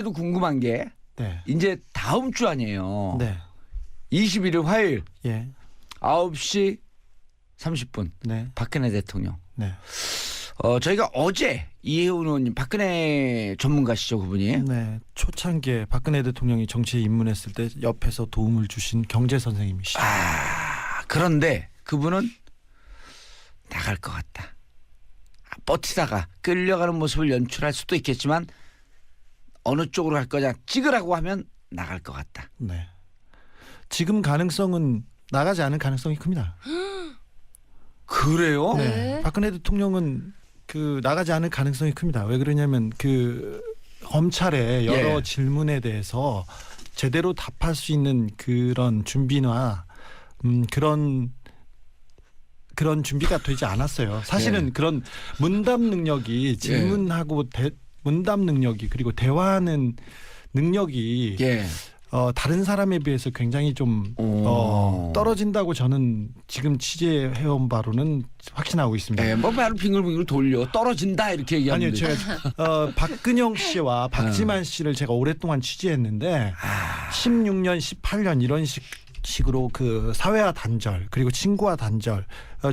또 궁금한 게 네. 이제 다음 주 아니에요. 네. 21일 화요일 예. 9시 30분 네. 박근혜 대통령. 네. 저희가 어제 이혜훈 의원님 박근혜 전문가시죠 그분이. 네. 초창기에 박근혜 대통령이 정치에 입문했을 때 옆에서 도움을 주신 경제 선생님이시죠. 그런데 그분은 나갈 것 같다. 버티다가 끌려가는 모습을 연출할 수도 있겠지만 어느 쪽으로 갈 거냐 찍으라고 하면 나갈 것 같다. 네. 지금 가능성은 나가지 않을 가능성이 큽니다. 그래요? 네. 박근혜 대통령은 나가지 않을 가능성이 큽니다. 왜 그러냐면 검찰의 여러 예. 질문에 대해서 제대로 답할 수 있는 그런 준비나 그런 준비가 되지 않았어요. 사실은 예. 그런 문답 능력이 질문하고 문답 능력이 그리고 대화하는 능력이 예. 다른 사람에 비해서 굉장히 좀 오. 떨어진다고 저는 지금 취재해온 바로는 확신하고 있습니다. 네, 뭐 바로 빙글빙글 돌려 떨어진다 이렇게 얘기하면 아니요, 제가 박근영 씨와 박지만 씨를 제가 오랫동안 취재했는데 16년, 18년 이런 식으로 그 사회와 단절 그리고 친구와 단절,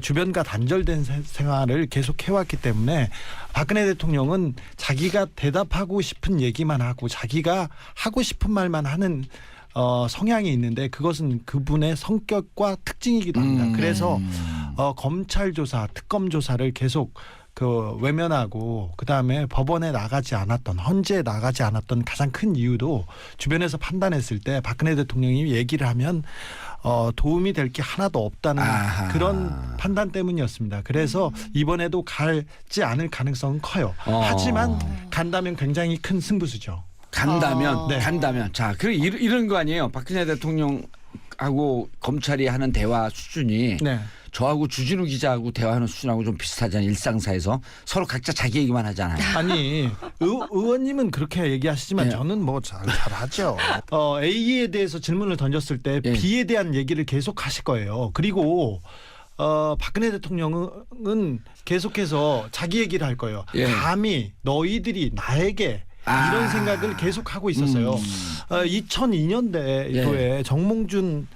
주변과 단절된 생활을 계속 해왔기 때문에 박근혜 대통령은 자기가 대답하고 싶은 얘기만 하고 자기가 하고 싶은 말만 하는 성향이 있는데 그것은 그분의 성격과 특징이기도 합니다. 그래서 검찰 조사, 특검 조사를 계속 외면하고 그다음에 법원에 나가지 않았던 헌재에 나가지 않았던 가장 큰 이유도 주변에서 판단했을 때 박근혜 대통령이 얘기를 하면 도움이 될 게 하나도 없다는 그런 판단 때문이었습니다. 그래서 이번에도 가지 않을 가능성은 커요. 하지만 간다면 굉장히 큰 승부수죠. 간다면 네. 간다면 자 이런 거 아니에요. 박근혜 대통령하고 검찰이 하는 대화 수준이 네. 저하고 주진우 기자하고 대화하는 수준하고 좀 비슷하잖아요. 일상사에서 서로 각자 자기 얘기만 하잖아요. 아니 의원님은 그렇게 얘기하시지만 네. 저는 뭐 잘하죠. A에 대해서 질문을 던졌을 때 네. B에 대한 얘기를 계속 하실 거예요. 그리고 박근혜 대통령은 계속해서 자기 얘기를 할 거예요. 예. 감히 너희들이 나에게 이런 생각을 계속 하고 있었어요. 2002년도에 정몽준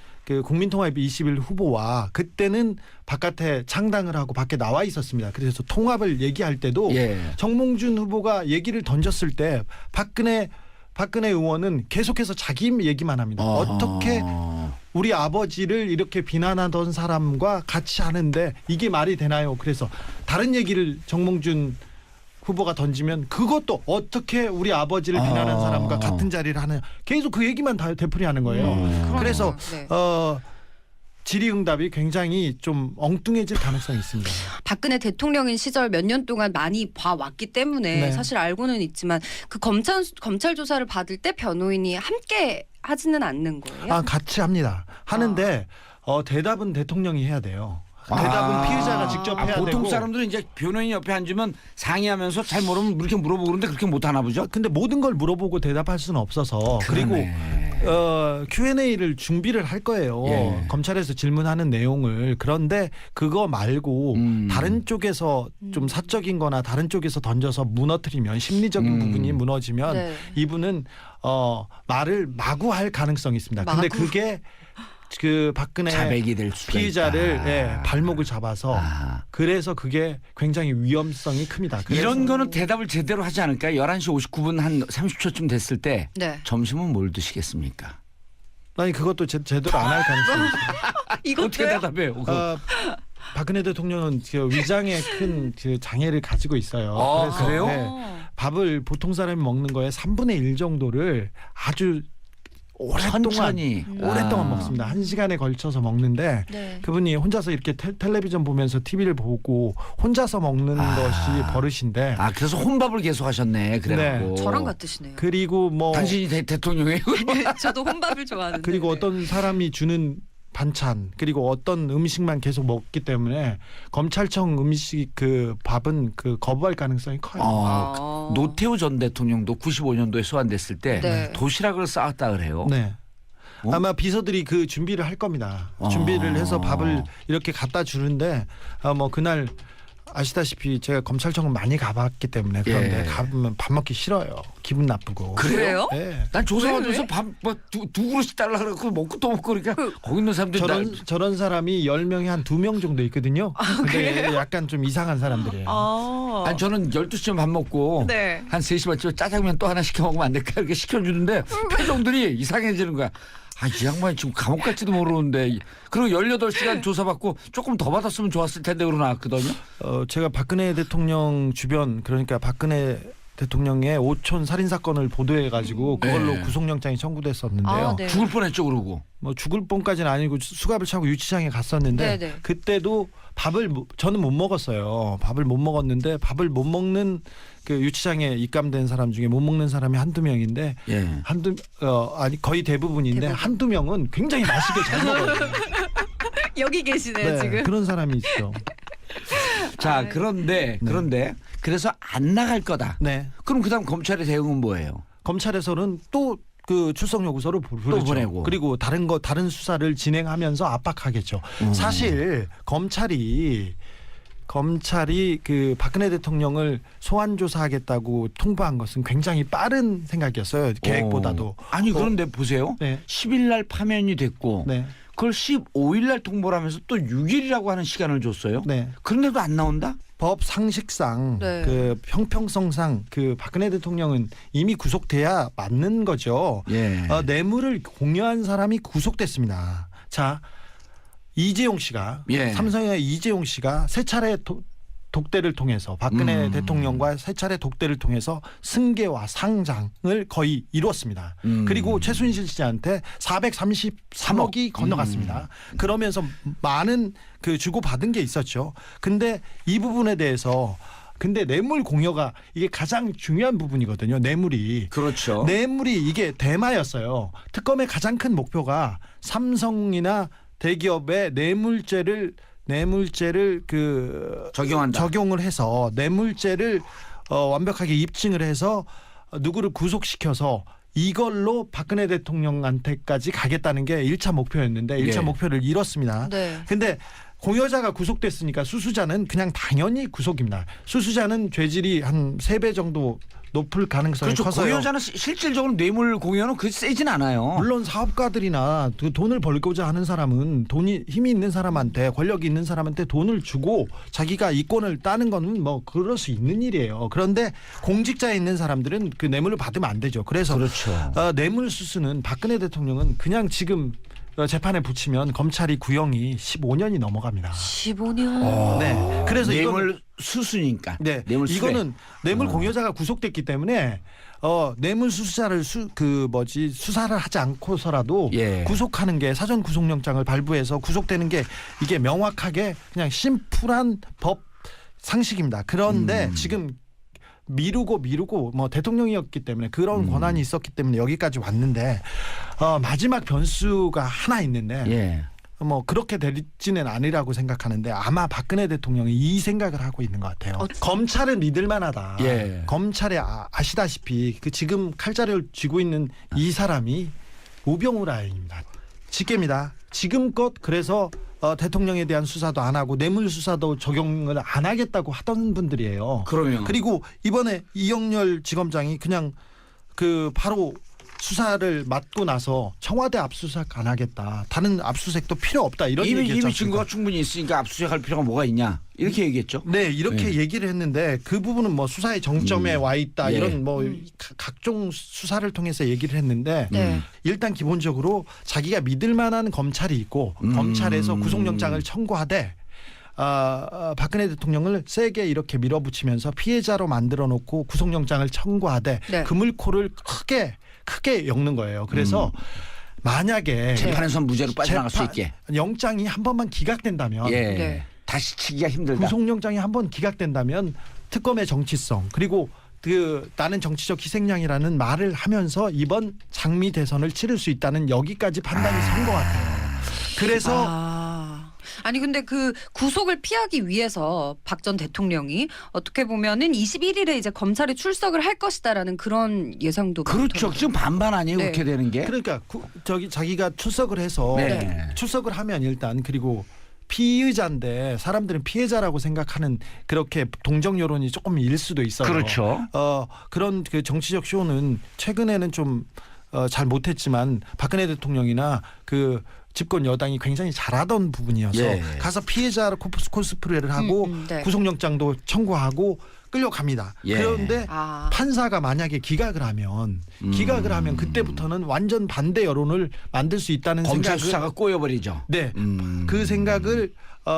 국민통합 21 후보와 그때는 바깥에 창당을 하고 밖에 나와 있었습니다. 그래서 통합을 얘기할 때도 정몽준 후보가 얘기를 던졌을 때 박근혜 의원은 계속해서 자기 얘기만 합니다. 어떻게 우리 아버지를 이렇게 비난하던 사람과 같이 하는데 이게 말이 되나요? 그래서 다른 얘기를 정몽준 후보가 던지면 그것도 어떻게 우리 아버지를 비난하는 사람과 같은 자리를 하느냐 계속 그 얘기만 다 되풀이하는 거예요. 그래서 네. 질의응답이 굉장히 좀 엉뚱해질 가능성이 있습니다. 박근혜 대통령인 시절 몇 년 동안 많이 봐왔기 때문에 네. 사실 알고는 있지만 그 검찰 조사를 받을 때 변호인이 함께 하지는 않는 거예요. 같이 합니다. 하는데 대답은 대통령이 해야 돼요. 대답은 피의자가 직접 해야 되고. 보통 사람들은 이제 변호인 옆에 앉으면 상의하면서 잘 모르면 이렇게 물어보고 그러는데 그렇게 못하나 보죠? 근데 모든 걸 물어보고 대답할 수는 없어서 그리고 Q&A를 준비를 할 거예요. 예. 검찰에서 질문하는 내용을. 그런데 그거 말고 다른 쪽에서 좀 사적인 거나 다른 쪽에서 던져서 무너뜨리면 심리적인 부분이 무너지면 네. 이분은 말을 마구 할 가능성이 있습니다. 근데 마구? 그게 박근혜 자백이 될 수가 피의자를 있다. 발목을 잡아서 그래서 그게 굉장히 위험성이 큽니다. 그래서 이런 거는 대답을 제대로 하지 않을까요? 11시 59분 한 30초쯤 됐을 때 네. 점심은 뭘 드시겠습니까? 아니 그것도 제대로 안 할 가능성이 있습니다. 어떻게 대답해요? 박근혜 대통령은 위장에 큰 장애를 가지고 있어요. 그래요? 밥을 보통 사람이 먹는 거에 3분의 1 정도를 아주 천천히. 오랫동안 먹습니다. 1시간에 걸쳐서 먹는데 네. 그분이 혼자서 이렇게 텔레비전 보면서 TV를 보고 혼자서 먹는 것이 버릇인데 그래서 혼밥을 계속 하셨네. 그래갖고. 저랑 같으시네요. 그리고 뭐 당신이 대통령이에요? 저도 혼밥을 좋아하는데. 그리고 어떤 사람이 주는 반찬 그리고 어떤 음식만 계속 먹기 때문에 검찰청 음식 밥은 거부할 가능성이 커요. 노태우 전 대통령도 95년도에 소환됐을 때 네. 도시락을 싸왔다 그래요. 네. 아마 비서들이 그 준비를 할 겁니다. 준비를 해서 밥을 이렇게 갖다 주는데 뭐 그날 아시다시피 제가 검찰청은 많이 가봤기 때문에 그런데 예. 가보면 밥 먹기 싫어요. 기분 나쁘고. 그래요? 네. 난 조사받아서 왜? 밥두 그릇씩 달라 그러고 먹고 또 먹고 그러니까 거기 있는 사람들이 저런 사람이 10명에 한 2명 정도 있거든요. 근데 그래요? 약간 좀 이상한 사람들이에요. 아. 아니 저는 12시쯤 밥 먹고 네. 한 3시 반쯤에 짜장면 또 하나 시켜 먹으면 안 될까 이렇게 시켜주는데 표정들이 이상해지는 거야. 아, 이 양반이 지금 감옥 갈지도 모르는데. 그리고 18시간 조사받고 조금 더 받았으면 좋았을 텐데 그러고 나왔거든요. 제가 박근혜 대통령 주변 그러니까 박근혜 대통령의 오촌 살인 사건을 보도해 가지고 그걸로 네. 구속영장이 청구됐었는데요. 아, 네. 죽을 뻔했죠 그러고. 뭐 죽을 뻔까지는 아니고 수갑을 차고 유치장에 갔었는데 네네. 그때도 저는 못 먹었어요. 밥을 못 먹었는데 밥을 못 먹는 그 유치장에 입감된 사람 중에 못 먹는 사람이 한두 명인데 예. 아니 거의 대부분인데 대부분. 한두 명은 굉장히 맛있게 잘 먹어요. 여기 계시네요 네, 지금. 그런 사람이 있죠. 자 아, 그런데 그래서 안 나갈 거다. 네. 그럼 그다음 검찰의 대응은 뭐예요? 검찰에서는 또 그 출석 요구서를 부르죠. 보내고. 그리고 다른 수사를 진행하면서 압박하겠죠. 사실 검찰이 그 박근혜 대통령을 소환 조사하겠다고 통보한 것은 굉장히 빠른 생각이었어요. 계획보다도. 아니 그런데 보세요. 네. 10일 날 파면이 됐고 네. 그걸 15일 날 통보를 하면서 또 6일이라고 하는 시간을 줬어요. 네. 그런데도 안 나온다? 법 상식상 네. 그 형평성상 그 박근혜 대통령은 이미 구속돼야 맞는 거죠. 예. 뇌물을 공여한 사람이 구속됐습니다. 자, 이재용 씨가 예. 삼성의 이재용 씨가 세 차례 독대를 통해서 박근혜 대통령과 세 차례 독대를 통해서 승계와 상장을 거의 이루었습니다. 그리고 최순실 씨한테 433억이 건너갔습니다. 그러면서 많은 그 주고받은 게 있었죠. 근데 이 부분에 대해서 근데 뇌물 공여가 이게 가장 중요한 부분이거든요. 뇌물이. 그렇죠. 뇌물이 이게 대마였어요. 특검의 가장 큰 목표가 삼성이나 대기업의 뇌물죄를 적용한다. 적용을 해서 뇌물죄를 완벽하게 입증을 해서 누구를 구속시켜서 이걸로 박근혜 대통령한테까지 가겠다는 게 1차 목표였는데 1차 예. 목표를 이뤘습니다. 네. 근데 공여자가 구속됐으니까 수수자는 그냥 당연히 구속입니다. 수수자는 죄질이 한 3배 정도 높을 가능성이 그렇죠. 커서요. 공여자는 실질적으로 뇌물 공여는 그 세진 않아요. 물론 사업가들이나 그 돈을 벌고자 하는 사람은 힘이 있는 사람한테 권력이 있는 사람한테 돈을 주고 자기가 이권을 따는 거는 뭐 그럴 수 있는 일이에요. 그런데 공직자에 있는 사람들은 그 뇌물을 받으면 안 되죠. 그래서 그렇죠. 뇌물 수수는 박근혜 대통령은 그냥 지금 재판에 붙이면 검찰이 구형이 15년이 넘어갑니다. 15년. 네. 그래서 뇌물 수수니까. 네, 뇌물 수뢰. 이거는 뇌물 공여자가 구속됐기 때문에 뇌물 수수자를 수사를 하지 않고서라도 예. 구속하는 게 사전 구속영장을 발부해서 구속되는 게 이게 명확하게 그냥 심플한 법 상식입니다. 그런데 지금 미루고 뭐 대통령이었기 때문에 그런 권한이 있었기 때문에 여기까지 왔는데 마지막 변수가 하나 있는데 예. 뭐 그렇게 될지는 아니라고 생각하는데 아마 박근혜 대통령이 이 생각을 하고 있는 것 같아요. 검찰은 믿을 만하다. 예. 검찰에 아시다시피 그 지금 칼자루를 쥐고 있는 이 사람이 우병우라입니다. 직계입니다. 지금껏 그래서 대통령에 대한 수사도 안 하고 뇌물 수사도 적용을 안 하겠다고 하던 분들이에요. 그러면 그리고 이번에 이영렬 지검장이 그냥 그 바로 수사를 맡고 나서 청와대 압수수색 안 하겠다. 다른 압수수색도 필요 없다. 이런 이미 얘기했죠. 증거가 충분히 있으니까 압수수색할 필요가 뭐가 있냐 이렇게 얘기했죠. 네, 이렇게 얘기를 했는데 그 부분은 뭐 수사의 정점에 와 있다. 예. 이런 뭐 각종 수사를 통해서 얘기를 했는데 네. 일단 기본적으로 자기가 믿을 만한 검찰이 있고 검찰에서 구속영장을 청구하되 박근혜 대통령을 세게 이렇게 밀어붙이면서 피해자로 만들어 놓고 구속영장을 청구하되 네. 그물코를 크게 엮는 거예요. 그래서 만약에 재판에서 무죄로 빠져나갈 수 있게. 영장이 한 번만 기각된다면 예. 네. 다시 치기가 힘들다. 구속영장이 한 번 기각된다면 특검의 정치성 그리고 나는 정치적 희생양이라는 말을 하면서 이번 장미 대선을 치를 수 있다는 여기까지 판단이 선 것 같아요. 그래서 아니 근데 그 구속을 피하기 위해서 박 전 대통령이 어떻게 보면은 21일에 이제 검찰에 출석을 할 것이다라는 그런 예상도 그렇죠. 많더라고요. 지금 반반 아니에요. 네. 그렇게 되는 게. 그러니까 자기가 출석을 해서 네. 출석을 하면 일단 그리고 피의자인데 사람들은 피해자라고 생각하는 그렇게 동정 여론이 조금 일 수도 있어요. 그렇죠. 그런 그 정치적 쇼는 최근에는 좀 잘 못했지만 박근혜 대통령이나 그 집권 여당이 굉장히 잘하던 부분이어서 예. 가서 피해자 코스프레를 하고 네. 구속영장도 청구하고 끌려갑니다. 예. 그런데 아. 판사가 만약에 기각을 하면 그때부터는 완전 반대 여론을 만들 수 있다는 검찰 생각을 수사가 꼬여버리죠. 네. 그 생각을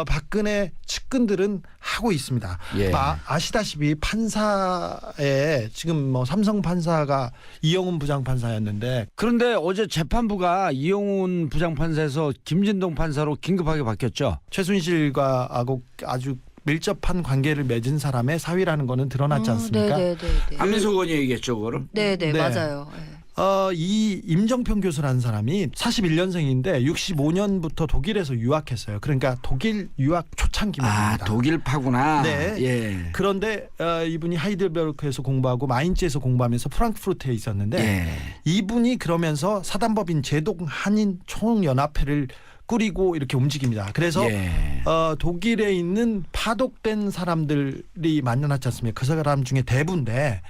박근혜 측근들은 하고 있습니다. 예. 아시다시피 판사에 지금 뭐 삼성 판사가 이영훈 부장판사였는데 그런데 어제 재판부가 이용훈 부장판사에서 김진동 판사로 긴급하게 바뀌었죠. 최순실과 아주 밀접한 관계를 맺은 사람의 사위라는 거는 드러났지 않습니까? 네네네. 안민석 의원이 얘기했죠, 그거를. 네네 네. 맞아요. 네. 이 임정평 교수라는 사람이 41년생인데 65년부터 독일에서 유학했어요. 그러니까 독일 유학 초창기입니다. 아, 독일파구나. 네. 예. 그런데 이분이 하이델베르크에서 공부하고 마인츠에서 공부하면서 프랑크푸르트에 있었는데 예. 이분이 그러면서 사단법인 제독 한인 총연합회를 꾸리고 이렇게 움직입니다. 그래서 예. 독일에 있는 파독된 사람들이 만나놨지 않습니까? 그 사람 중에 대부인데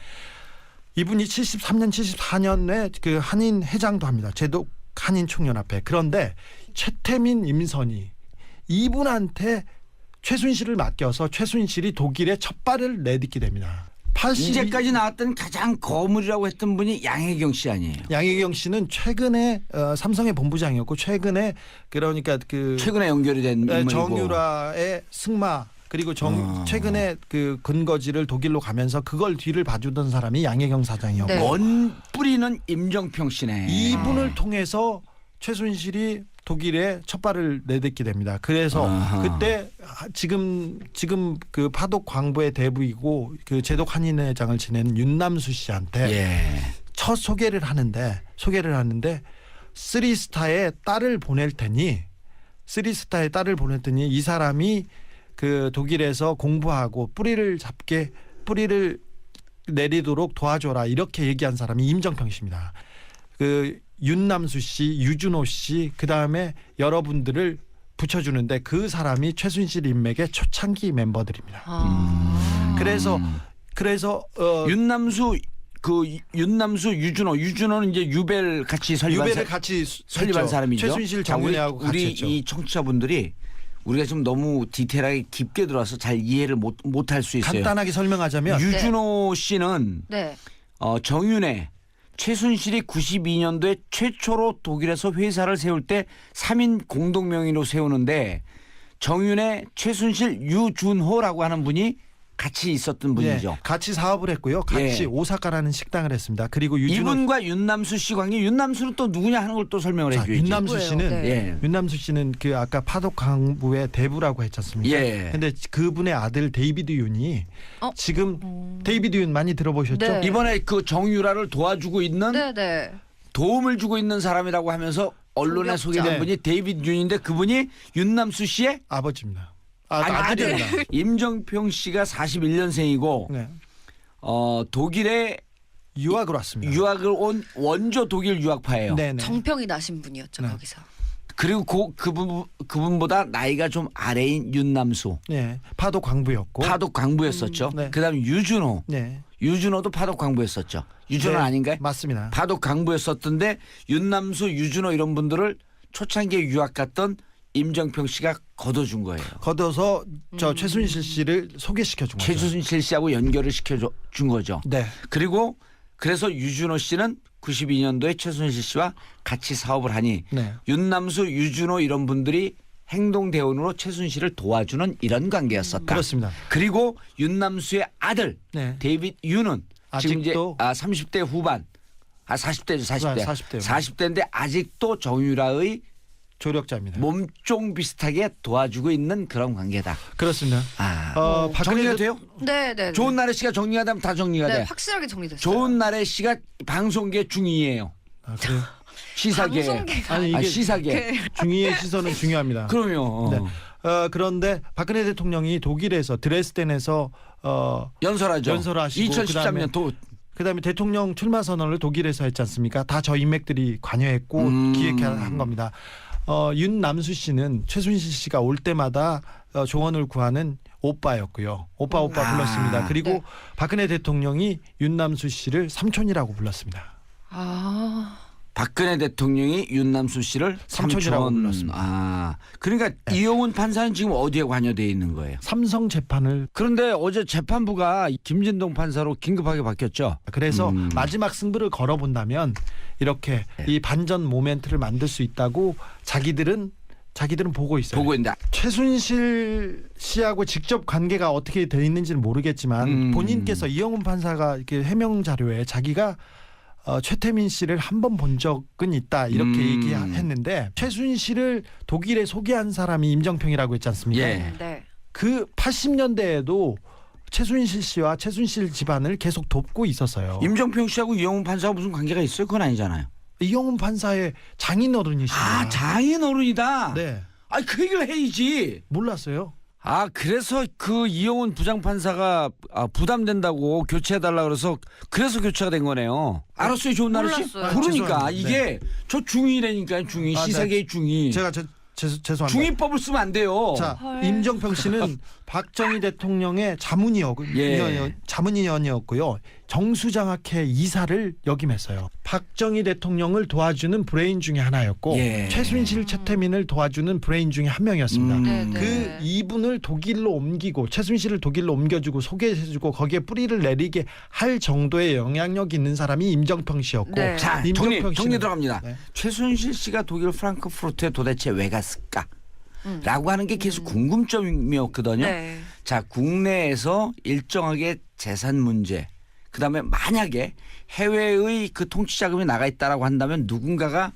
이분이 73년, 74년에 그 한인 회장도 합니다. 제독 한인 총연합회. 그런데 최태민, 임선희 이분한테 최순실을 맡겨서 최순실이 독일에 첫 발을 내딛게 됩니다. 이제까지 나왔던 가장 거물이라고 했던 분이 양혜경 씨 아니에요. 양혜경 씨는 최근에 삼성의 본부장이었고 최근에 그러니까 그 최근에 연결이 된 인물이고. 정유라의 승마 그리고 최근에 그 근거지를 독일로 가면서 그걸 뒤를 봐주던 사람이 양혜경 사장이었고 네. 원 뿌리는 임정평 씨네. 이분을 통해서 최순실이 독일에 첫 발을 내딛게 됩니다. 그래서 그때 지금 그 파독 광부의 대부이고 그 제독 한인회장을 지내는 윤남수 씨한테 예. 첫 소개를 하는데 쓰리스타에 딸을 보낼 테니 이 사람이 그 독일에서 공부하고 뿌리를 내리도록 도와줘라 이렇게 얘기한 사람이 임정평 씨입니다. 그 윤남수 씨, 유준호 씨, 그 다음에 여러분들을 붙여주는데 그 사람이 최순실 인맥의 초창기 멤버들입니다. 그래서 윤남수 유준호는 이제 유벨 같이 설립한 했죠. 사람이죠. 최순실 자, 정윤회하고 같이 우리 했죠. 이 청취자분들이 우리가 좀 너무 디테일하게 깊게 들어와서 잘 이해를 못할 수 있어요. 간단하게 설명하자면 유준호 씨는 네. 정윤회 최순실이 92년도에 최초로 독일에서 회사를 세울 때 3인 공동명의로 세우는데 정윤회, 최순실, 유준호라고 하는 분이 같이 있었던 분이죠. 네, 같이 사업을 했고요. 같이 예. 오사카라는 식당을 했습니다. 그리고 유준호 이분과 윤남수 씨 관계, 윤남수는 또 누구냐 하는 걸 또 설명을 해줘야지. 윤남수 씨는 네. 예. 윤남수 씨는 그 아까 파독 강부의 대부라고 했지 않습니까? 예. 근데 그분의 아들 데이비드 윤이 지금 데이비드 윤 많이 들어보셨죠? 네. 이번에 그 정유라를 도와주고 있는 네네. 도움을 주고 있는 사람이라고 하면서 언론에 소격자. 소개된 네. 분이 데이비드 윤인데 그분이 윤남수 씨의 아버지입니다. 아들입니다. 임정평 씨가 41년생이고 네. 독일에 유학을 왔습니다. 유학을 온 원조 독일 유학파예요. 네네. 정평이 나신 분이었죠 네. 거기서. 그리고 그분보다 나이가 좀 아래인 윤남수 네. 파독 광부였고. 파독 광부였었죠. 네. 그다음 유준호. 네. 유준호도 파독 광부였었죠. 유준호 네, 아닌가요? 맞습니다. 파독 광부였었던데 윤남수, 유준호 이런 분들을 초창기에 유학 갔던 임정평 씨가 걷어준 거예요. 걷어서 저 최순실 씨를 소개시켜 준 거죠. 최순실 씨하고 연결을 시켜준 거죠. 네. 그리고 그래서 유준호 씨는 92년도에 최순실 씨와 같이 사업을 하니 네. 윤남수, 유준호 이런 분들이 행동대원으로 최순실을 도와주는 이런 관계였었다. 그렇습니다. 그리고 윤남수의 아들 네. 데이빗 유는 지금 이제 아직도 30대 후반 40대죠. 40대. 40대. 40대인데 아직도 정유라의 조력자입니다. 몸종 비슷하게 도와주고 있는 그런 관계다. 그렇습니다. 정리가 돼요? 네네. 좋은 나래 씨가 정리가 되면 다 정리가 네 돼. 확실하게 정리됐어요. 좋은 나래 씨가 방송계 중위예요. 그래요? 시사계. 방송계가 아니 이게 시사계. 중위의 시선은 중요합니다. 그럼요. 네. 그런데 박근혜 대통령이 독일에서 드레스덴에서 연설하죠. 연설하시고 2013년 그다음에 대통령 출마 선언을 독일에서 했지 않습니까? 다 저 인맥들이 관여했고 기획한 겁니다. 윤남수 씨는 최순실 씨가 올 때마다 조언을 구하는 오빠였고요. 오빠 불렀습니다. 그리고 네. 박근혜 대통령이 윤남수 씨를 삼촌이라고 불렀습니다. 아. 박근혜 대통령이 윤남수 씨를 삼촌이라고 삼촌. 불렀습니다. 아, 그러니까 이용훈 판사는 지금 어디에 관여돼 있는 거예요? 삼성 재판을 그런데 어제 재판부가 김진동 판사로 긴급하게 바뀌었죠. 그래서 마지막 승부를 걸어본다면 이렇게 이 반전 모멘트를 만들 수 있다고 자기들은 보고 있어요. 보고 있는데 최순실 씨하고 직접 관계가 어떻게 돼 있는지는 모르겠지만 본인께서 이영훈 판사가 이렇게 해명 자료에 자기가 최태민 씨를 한 번 본 적은 있다 이렇게 얘기했는데 최순실을 독일에 소개한 사람이 임정평이라고 했지 않습니까? 예. 네. 그 80년대에도 최순실 씨와 최순실 집안을 계속 돕고 있었어요. 임정평 씨하고 이용훈 판사가 무슨 관계가 있어요? 그건 아니잖아요. 이영훈 판사의 장인어른이십니다. 아, 장인 어른이다. 네. 아, 그 얘기를 해야지. 몰랐어요? 아, 그래서 그 이용훈 부장판사가 부담된다고 교체해달라 그래서 교체가 된 거네요. 알았어요, 좋은 나루 씨. 몰랐어요. 그러니까 죄송합니다. 이게 저 중위라니까요, 중위. 아, 시세계의 중위. 제가 죄송합니다. 중위법을 쓰면 안 돼요. 자, 헐. 임정평 씨는 박정희 대통령의 자문위원이었고요. 정수장학회 이사를 역임했어요. 박정희 대통령을 도와주는 브레인 중에 하나였고 예. 최순실, 최태민을 도와주는 브레인 중에 한 명이었습니다. 네, 네. 그 이분을 독일로 옮기고 최순실을 독일로 옮겨주고 소개해주고 거기에 뿌리를 내리게 할 정도의 영향력 있는 사람이 임정평 씨였고 네. 자, 임정평 정리 씨는- 들어갑니다. 네. 최순실 씨가 독일 프랑크푸르트에 도대체 왜 갔을까? 라고 하는 게 계속 궁금점이었거든요. 네. 자, 국내에서 일정하게 재산 문제, 그다음에 만약에 해외의 그 통치 자금이 나가 있다라고 한다면 누군가가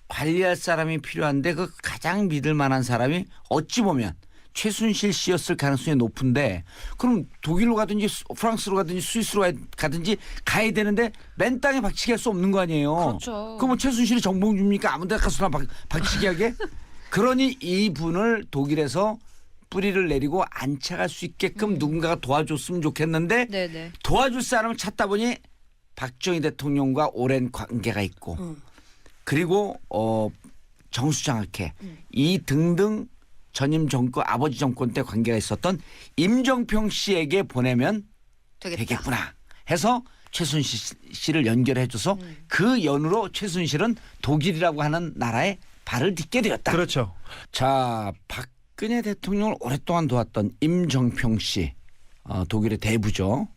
관리할 사람이 필요한데 그 가장 믿을 만한 사람이 어찌 보면 최순실 씨였을 가능성이 높은데 그럼 독일로 가든지 프랑스로 가든지 스위스로 가든지 가야 되는데 맨 땅에 박치기 할 수 없는 거 아니에요. 그렇죠. 그럼 뭐 최순실이 정봉 줍니까? 아무 데나 가서나 박치기 하게? 그러니 이분을 독일에서 뿌리를 내리고 안착할 수 있게끔 누군가가 도와줬으면 좋겠는데 네네. 도와줄 사람을 찾다 보니 박정희 대통령과 오랜 관계가 있고 그리고 정수장학회 이 등등 전임 정권 아버지 정권 때 관계가 있었던 임정평 씨에게 보내면 되겠구나 해서 최순실 씨를 연결해줘서 그 연으로 최순실은 독일이라고 하는 나라에 발을 딛게 되었다. 그렇죠. 자, 박근혜 대통령을 오랫동안 도왔던 임정평 씨, 독일의 대부죠.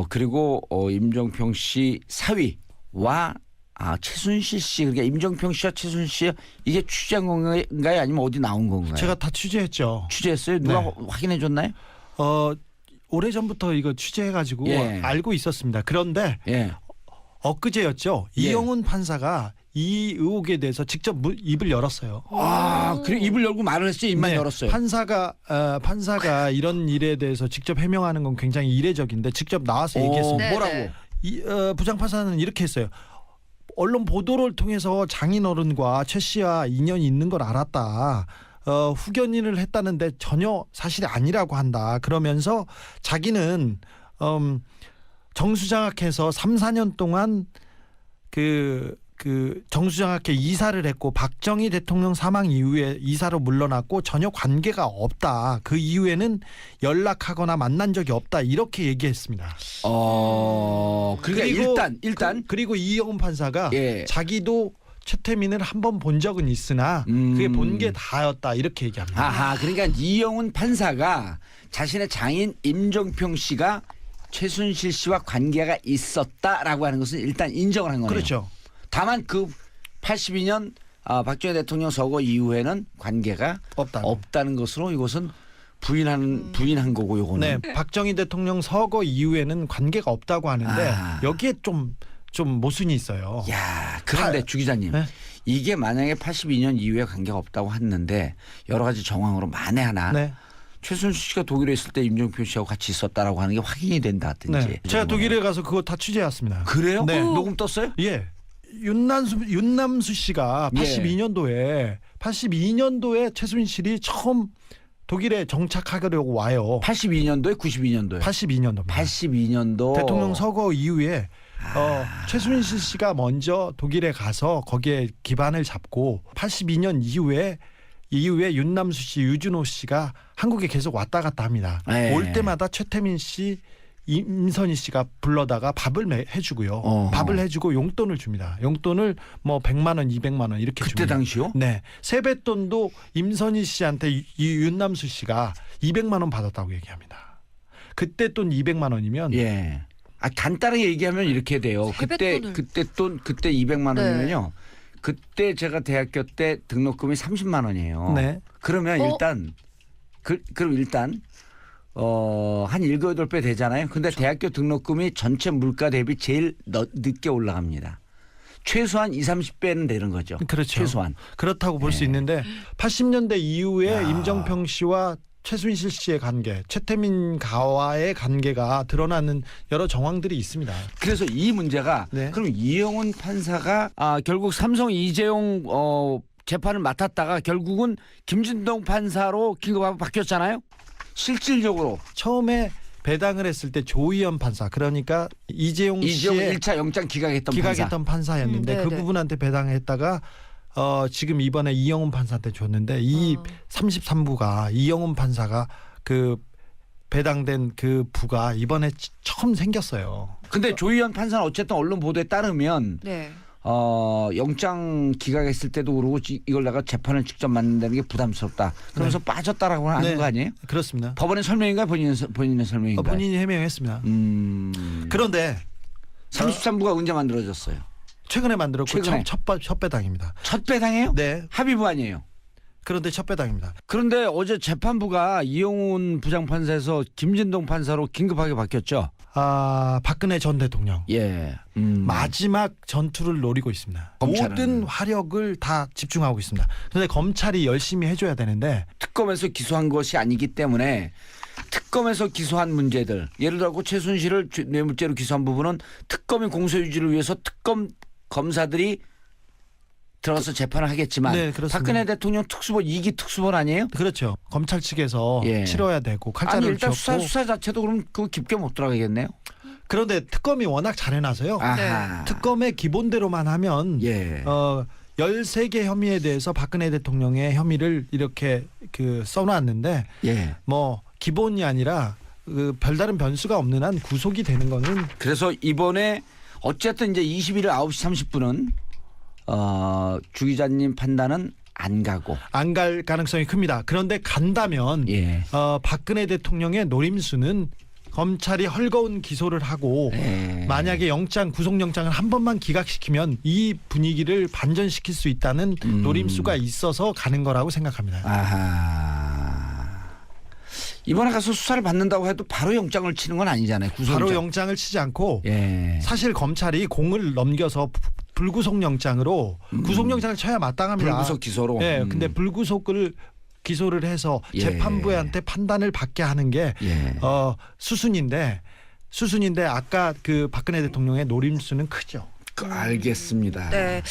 그리고 임정평 씨 사위와 최순실 씨, 그러니까 임정평 씨와 최순실 씨 이게 취재한 건가요? 아니면 어디 나온 건가요? 제가 다 취재했죠. 취재했어요? 누가 네. 확인해 줬나요? 오래전부터 이거 취재해가지고 예. 알고 있었습니다. 그런데 예. 엊그제였죠. 예. 이영훈 판사가 이 의혹에 대해서 직접 입을 열었어요. 그래 입을 열고 말을 했어요. 입만 네, 열었어요. 판사가 이런 일에 대해서 직접 해명하는 건 굉장히 이례적인데 직접 나와서 얘기했습니다. 네, 뭐라고? 네. 부장판사는 이렇게 했어요. 언론 보도를 통해서 장인어른과 최 씨와 인연이 있는 걸 알았다. 후견인을 했다는데 전혀 사실이 아니라고 한다. 그러면서 자기는 정수장학회에서 3, 4년 동안 그 정수장학회 이사를 했고 박정희 대통령 사망 이후에 이사로 물러났고 전혀 관계가 없다. 그 이후에는 연락하거나 만난 적이 없다. 이렇게 얘기했습니다. 그러니까 일단 그리고 이영훈 판사가 예. 자기도 최태민을 한 번 본 적은 있으나 그게 본 게 다였다. 이렇게 얘기합니다. 아하, 그러니까 이영훈 판사가 자신의 장인 임정평 씨가 최순실 씨와 관계가 있었다라고 하는 것은 일단 인정을 한 거네요. 그렇죠. 다만 그 82년 박정희 대통령 서거 이후에는 관계가 없다는 것으로 이것은 부인한 거고 요거는. 네, 박정희 대통령 서거 이후에는 관계가 없다고 하는데 여기에 좀 모순이 있어요. 야, 그런데 주 기자님. 네? 이게 만약에 82년 이후에 관계가 없다고 했는데 여러 가지 정황으로 만에 하나 네. 최순실 씨가 독일에 있을 때 임정평 씨하고 같이 있었다라고 하는 게 확인이 된다든지. 네. 제가 독일에 가서 그거 다 취재했습니다. 그래요? 네. 녹음 떴어요? 예. 윤남수 씨가 예. 82년도에 최순실이 처음 독일에 정착하려고 와요. 82년도에 92년도에 82년도입니다. 82년도 대통령 서거 이후에 최순실 씨가 먼저 독일에 가서 거기에 기반을 잡고 82년 이후에 윤남수 씨, 유준호 씨가 한국에 계속 왔다 갔다 합니다. 네. 올 때마다 최태민 씨, 임선희 씨가 불러다가 밥을 해주고요. 어허. 밥을 해주고 용돈을 줍니다. 용돈을 뭐 100만 원, 200만 원 이렇게 그때 줍니다. 당시요? 네, 세뱃돈도 임선희 씨한테 이 윤남수 씨가 200만 원 받았다고 얘기합니다. 그때 돈 200만 원이면 예. 간단하게 얘기하면 이렇게 돼요. 그때 200만 네. 원이면요. 그때 제가 대학교 때 등록금이 30만 원이에요. 네. 그러면 일단 그럼 일단 한 7, 8배 되잖아요. 근데 대학교 등록금이 전체 물가 대비 제일 늦게 올라갑니다. 최소한 2, 30배는 되는 거죠. 그렇죠. 최소한. 그렇다고 볼 수 네. 있는데 80년대 이후에 야. 임정평 씨와 최순실 씨의 관계, 최태민 가와의 관계가 드러나는 여러 정황들이 있습니다. 그래서 이 문제가 네. 그럼 이영훈 판사가 결국 삼성 이재용 재판을 맡았다가 결국은 김진동 판사로 긴급하게 바뀌었잖아요. 실질적으로 처음에 배당을 했을 때 조희연 판사, 그러니까 이재용 이재용 씨의 1차 영장 기각했던 판사. 기각했던 판사였는데 네, 그 네. 부분한테 배당을 했다가 지금 이번에 이영훈 판사한테 줬는데 이 33부가 이영훈 판사가 그 배당된 그 부가 이번에 처음 생겼어요. 근데 조희연 판사는 어쨌든 언론 보도에 따르면 네. 영장 기각했을 때도 그러고 이걸 내가 재판을 직접 맡는다는 게 부담스럽다. 그러면서 빠졌다라고 하는 네. 거 아니에요? 그렇습니다. 법원의 설명인가요? 본인의 설명인가요? 본인이 해명했습니다. 그런데 33부가 언제 만들어졌어요? 최근에 만들었고 최근에. 첫 배당입니다. 첫 배당이에요? 네. 합의부 아니에요? 그런데 첫 배당입니다. 그런데 어제 재판부가 이영훈 부장판사에서 김진동 판사로 긴급하게 바뀌었죠. 박근혜 전 대통령 예. 마지막 전투를 노리고 있습니다. 검찰은. 모든 화력을 다 집중하고 있습니다. 그런데 검찰이 열심히 해줘야 되는데 특검에서 기소한 것이 아니기 때문에 특검에서 기소한 문제들, 예를 들어 최순실을 뇌물죄로 기소한 부분은 특검의 공소 유지를 위해서 특검 검사들이 들어가서 재판을 하겠지만 네, 그렇습니다. 박근혜 대통령 특수본 2기 특수본 아니에요? 그렇죠. 검찰 측에서 예. 치러야 되고 아니 칼자루를 일단 쥐었고 수사 자체도 그럼 그거 깊게 못 들어가겠네요. 그런데 특검이 워낙 잘해놔서요. 아하. 특검의 기본대로만 하면 예. 13개 혐의에 대해서 박근혜 대통령의 혐의를 이렇게 써놨는데 예. 뭐 기본이 아니라 별다른 변수가 없는 한 구속이 되는 거는 그래서 이번에 어쨌든 이제 21일 9시 30분은 주 기자님 판단은 안 가고 안 갈 가능성이 큽니다. 그런데 간다면 예. 박근혜 대통령의 노림수는 검찰이 헐거운 기소를 하고 예. 만약에 구속영장을 한 번만 기각시키면 이 분위기를 반전시킬 수 있다는 노림수가 있어서 가는 거라고 생각합니다. 아하. 이번에 가서 수사를 받는다고 해도 바로 영장을 치는 건 아니잖아요. 구속영장. 바로 영장을 치지 않고 예. 사실 검찰이 공을 넘겨서 불구속영장으로 구속영장을 쳐야 마땅합니다. 불구속 기소로. 네, 근데 불구속을 기소를 해서 예. 재판부한테 판단을 받게 하는 게 예. 수순인데 아까 그 박근혜 대통령의 노림수는 크죠. 알겠습니다. 네.